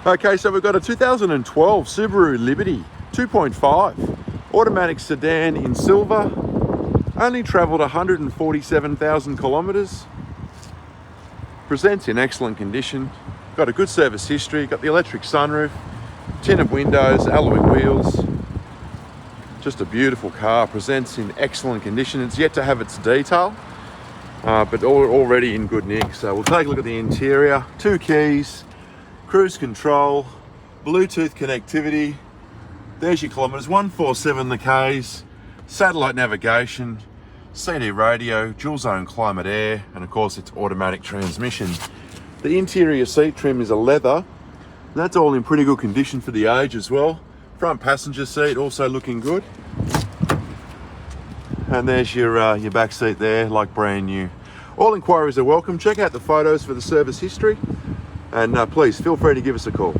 Okay, so we've got a 2012 Subaru Liberty 2.5 automatic sedan in silver. Only travelled 147,000 kilometres. Presents in excellent condition. Got a good service history. Got the electric sunroof, tinted windows, alloy wheels. Just a beautiful car. Presents in excellent condition. It's yet to have its detail, but already in good nick. So we'll take a look at the interior. 2 keys, cruise control, Bluetooth connectivity. There's your kilometres, 147 the Ks, satellite navigation, CD radio, dual zone climate air, and of course it's automatic transmission. The interior seat trim is a leather. That's all in pretty good condition for the age as well. Front passenger seat also looking good. And there's your back seat there, like brand new. All inquiries are welcome. Check out the photos for the service history, and please feel free to give us a call.